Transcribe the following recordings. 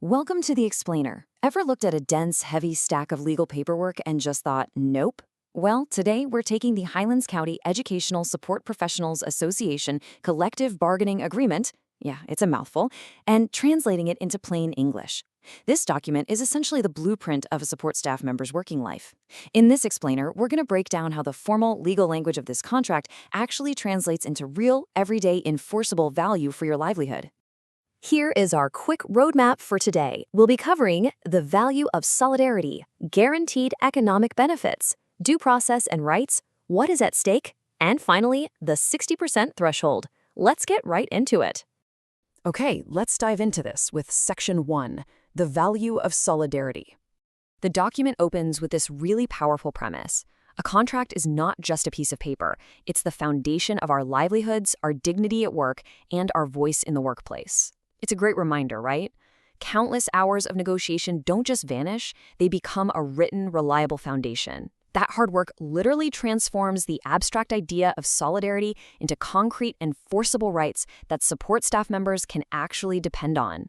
Welcome to the Explainer. Ever looked at a dense, heavy stack of legal paperwork and just thought, nope? Well, today we're taking the Highlands County Educational Support Professionals Association Collective Bargaining Agreement, yeah, it's a mouthful, and translating it into plain English. This document is essentially the blueprint of a support staff member's working life. In this Explainer, we're going to break down how the formal legal language of this contract actually translates into real, everyday, enforceable value for your livelihood. Here is our quick roadmap for today. We'll be covering the value of solidarity, guaranteed economic benefits, due process and rights, what is at stake, and finally, the 60% threshold. Let's get right into it. Okay, let's dive into this with Section 1, the value of solidarity. The document opens with this really powerful premise. A contract is not just a piece of paper. It's the foundation of our livelihoods, our dignity at work, and our voice in the workplace. It's a great reminder, right? Countless hours of negotiation don't just vanish, they become a written, reliable foundation. That hard work literally transforms the abstract idea of solidarity into concrete, enforceable rights that support staff members can actually depend on.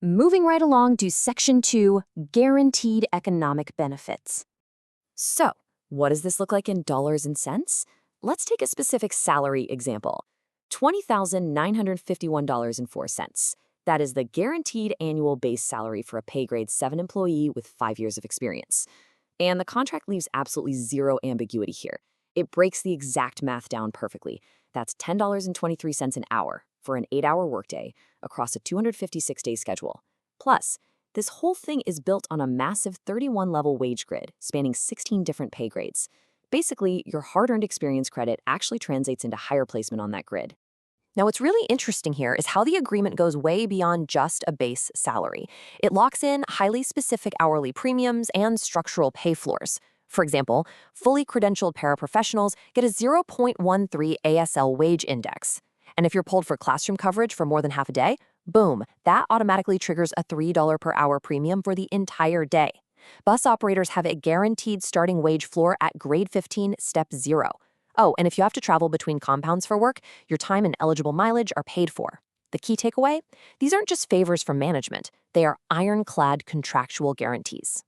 Moving right along to Section 2, Guaranteed Economic Benefits. So, what does this look like in dollars and cents? Let's take a specific salary example. $20,951.04. That is the guaranteed annual base salary for a pay grade 7 employee with 5 years of experience. And the contract leaves absolutely zero ambiguity here. It breaks the exact math down perfectly. That's $10.23 an hour for an 8-hour workday across a 256-day schedule. Plus, this whole thing is built on a massive 31-level wage grid spanning 16 different pay grades. Basically, your hard-earned experience credit actually translates into higher placement on that grid. Now, what's really interesting here is how the agreement goes way beyond just a base salary. It locks in highly specific hourly premiums and structural pay floors. For example, fully credentialed paraprofessionals get a 0.13 ASL wage index. And if you're pulled for classroom coverage for more than half a day, boom, that automatically triggers a $3 per hour premium for the entire day. Bus operators have a guaranteed starting wage floor at grade 15, step 0. Oh, and if you have to travel between compounds for work, your time and eligible mileage are paid for. The key takeaway? These aren't just favors from management. They are ironclad contractual guarantees.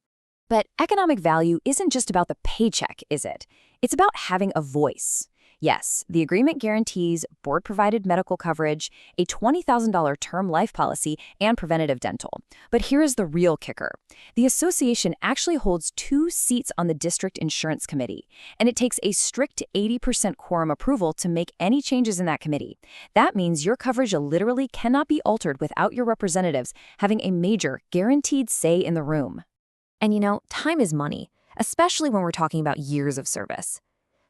But economic value isn't just about the paycheck, is it? It's about having a voice. Yes, the agreement guarantees board-provided medical coverage, a $20,000 term life policy, and preventative dental. But here is the real kicker. The association actually holds 2 seats on the district insurance committee, and it takes a strict 80% quorum approval to make any changes in that committee. That means your coverage literally cannot be altered without your representatives having a major, guaranteed say in the room. And you know, time is money, especially when we're talking about years of service.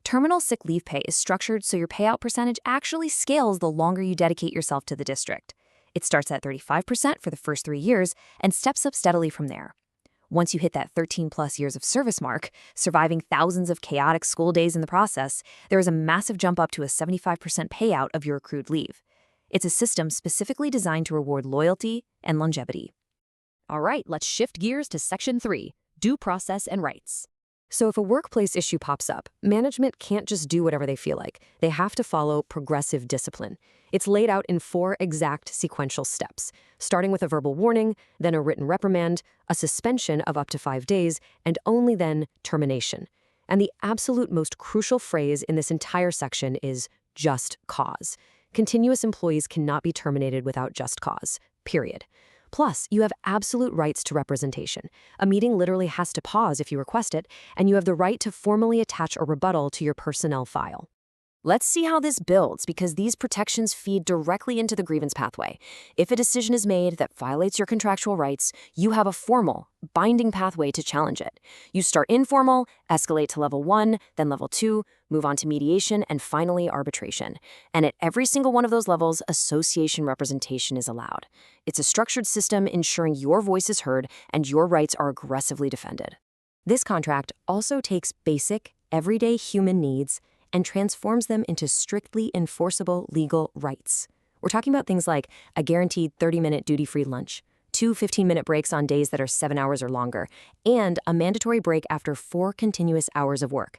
Terminal sick leave pay is structured so your payout percentage actually scales the longer you dedicate yourself to the district. It starts at 35% for the first 3 years and steps up steadily from there. Once you hit that 13-plus years of service mark, surviving thousands of chaotic school days in the process, there is a massive jump up to a 75% payout of your accrued leave. It's a system specifically designed to reward loyalty and longevity. All right, let's shift gears to Section 3, Due Process and Rights. So if a workplace issue pops up, management can't just do whatever they feel like. They have to follow progressive discipline. It's laid out in 4 exact sequential steps, starting with a verbal warning, then a written reprimand, a suspension of up to 5 days, and only then termination. And the absolute most crucial phrase in this entire section is just cause. Continuous employees cannot be terminated without just cause, period. Plus, you have absolute rights to representation. A meeting literally has to pause if you request it, and you have the right to formally attach a rebuttal to your personnel file. Let's see how this builds, because these protections feed directly into the grievance pathway. If a decision is made that violates your contractual rights, you have a formal, binding pathway to challenge it. You start informal, escalate to level 1, then level 2, move on to mediation, and finally arbitration. And at every single one of those levels, association representation is allowed. It's a structured system ensuring your voice is heard and your rights are aggressively defended. This contract also takes basic, everyday human needs and transforms them into strictly enforceable legal rights. We're talking about things like a guaranteed 30-minute duty-free lunch, 2 15-minute breaks on days that are 7 hours or longer, and a mandatory break after 4 continuous hours of work.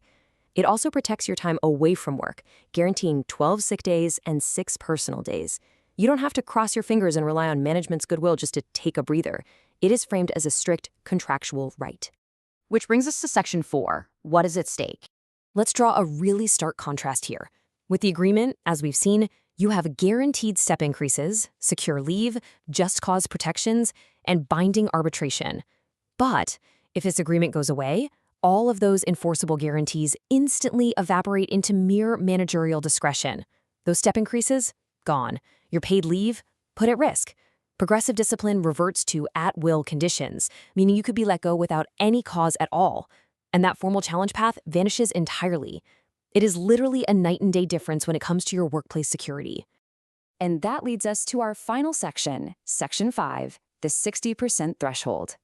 It also protects your time away from work, guaranteeing 12 sick days and 6 personal days. You don't have to cross your fingers and rely on management's goodwill just to take a breather. It is framed as a strict contractual right. Which brings us to Section 4. What is at stake? Let's draw a really stark contrast here. With the agreement, as we've seen, you have guaranteed step increases, secure leave, just cause protections, and binding arbitration. But if this agreement goes away, all of those enforceable guarantees instantly evaporate into mere managerial discretion. Those step increases? Gone. Your paid leave? Put at risk. Progressive discipline reverts to at-will conditions, meaning you could be let go without any cause at all. And that formal challenge path vanishes entirely. It is literally a night and day difference when it comes to your workplace security. And that leads us to our final section, Section 5, the 60% threshold.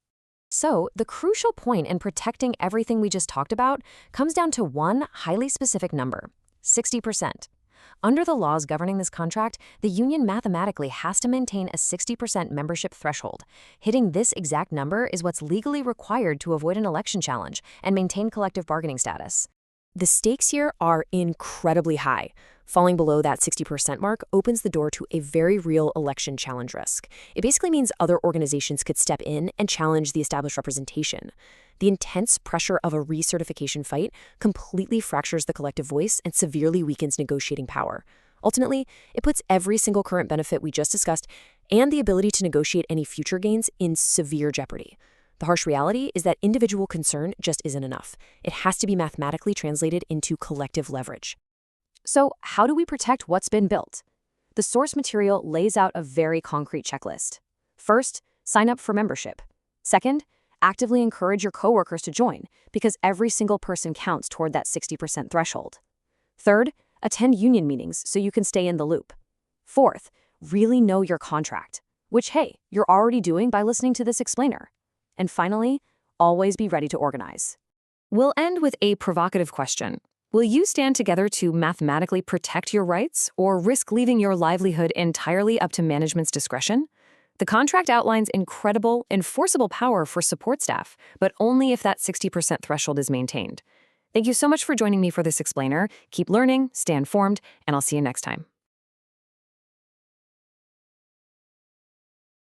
So, the crucial point in protecting everything we just talked about comes down to one highly specific number, 60%. Under the laws governing this contract, the union mathematically has to maintain a 60% membership threshold. Hitting this exact number is what's legally required to avoid an election challenge and maintain collective bargaining status. The stakes here are incredibly high. Falling below that 60% mark opens the door to a very real election challenge risk. It basically means other organizations could step in and challenge the established representation. The intense pressure of a recertification fight completely fractures the collective voice and severely weakens negotiating power. Ultimately, it puts every single current benefit we just discussed and the ability to negotiate any future gains in severe jeopardy. The harsh reality is that individual concern just isn't enough. It has to be mathematically translated into collective leverage. So, how do we protect what's been built? The source material lays out a very concrete checklist. First, sign up for membership. Second, actively encourage your coworkers to join, because every single person counts toward that 60% threshold. Third, attend union meetings so you can stay in the loop. Fourth, really know your contract, which, hey, you're already doing by listening to this explainer. And finally, always be ready to organize. We'll end with a provocative question. Will you stand together to mathematically protect your rights or risk leaving your livelihood entirely up to management's discretion? The contract outlines incredible, enforceable power for support staff, but only if that 60% threshold is maintained. Thank you so much for joining me for this explainer. Keep learning, stay informed, and I'll see you next time.